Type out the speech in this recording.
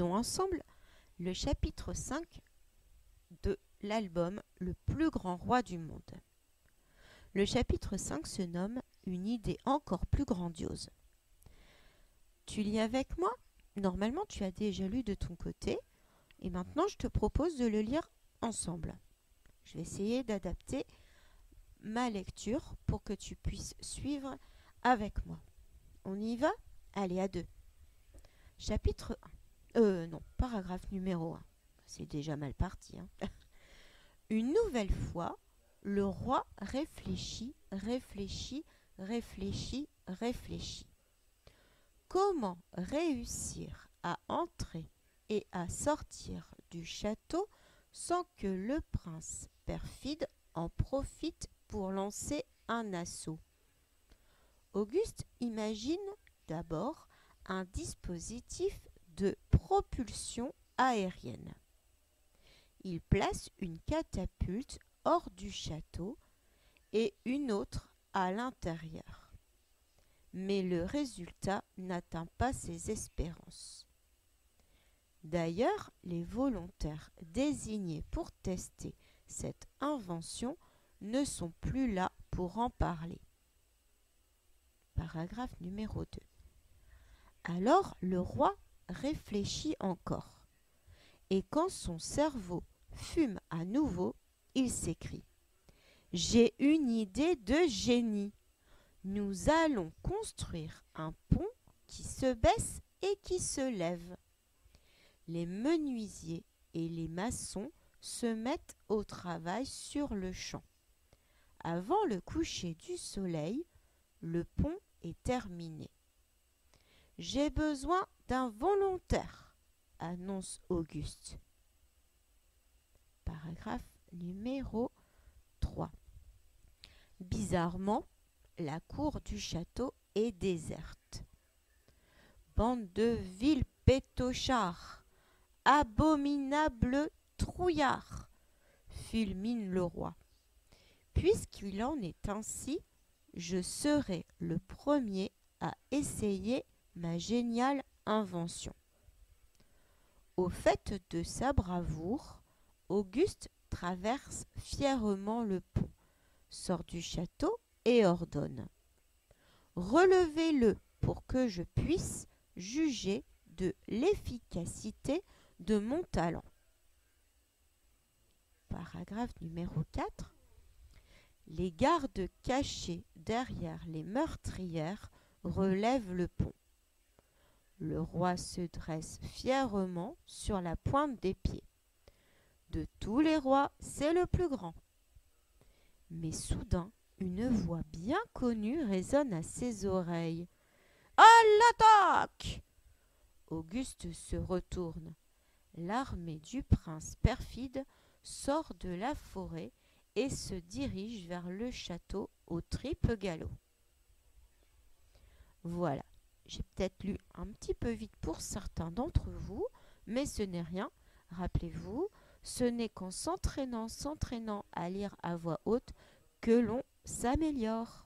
Lisons ensemble le chapitre 5 de l'album Le plus grand roi du monde. Le chapitre 5 se nomme Une idée encore plus grandiose. Tu lis avec moi? Normalement, tu as déjà lu de ton côté et maintenant je te propose de le lire ensemble. Je vais essayer d'adapter ma lecture pour que tu puisses suivre avec moi. On y va? Allez, à deux. Chapitre 1. Non, paragraphe numéro 1. C'est déjà mal parti. Une nouvelle fois, le roi réfléchit. Comment réussir à entrer et à sortir du château sans que le prince perfide en profite pour lancer un assaut? Auguste imagine d'abord un dispositif de propulsion aérienne. Il place une catapulte hors du château et une autre à l'intérieur. Mais le résultat n'atteint pas ses espérances. D'ailleurs, les volontaires désignés pour tester cette invention ne sont plus là pour en parler. Paragraphe numéro 2. Alors le roi réfléchit encore. Et quand son cerveau fume à nouveau, il s'écrie: « J'ai une idée de génie. Nous allons construire un pont qui se baisse et qui se lève. » Les menuisiers et les maçons se mettent au travail sur le champ. Avant le coucher du soleil, le pont est terminé. « J'ai besoin d'un volontaire, » annonce Auguste. Paragraphe numéro 3. Bizarrement, la cour du château est déserte. « Bande de vils pétochards, abominables trouillards !» fulmine le roi. « Puisqu'il en est ainsi, je serai le premier à essayer ma géniale invention. » Au fait de sa bravoure, Auguste traverse fièrement le pont, sort du château et ordonne: « Relevez-le pour que je puisse juger de l'efficacité de mon talent. » Paragraphe numéro 4. Les gardes cachés derrière les meurtrières relèvent le pont. Le roi se dresse fièrement sur la pointe des pieds. De tous les rois, c'est le plus grand. Mais soudain, une voix bien connue résonne à ses oreilles. « À l'attaque !» Auguste se retourne. L'armée du prince perfide sort de la forêt et se dirige vers le château au triple galop. Voilà, j'ai peut-être lu un petit peu vite pour certains d'entre vous, mais ce n'est rien. Rappelez-vous, ce n'est qu'en s'entraînant à lire à voix haute que l'on s'améliore.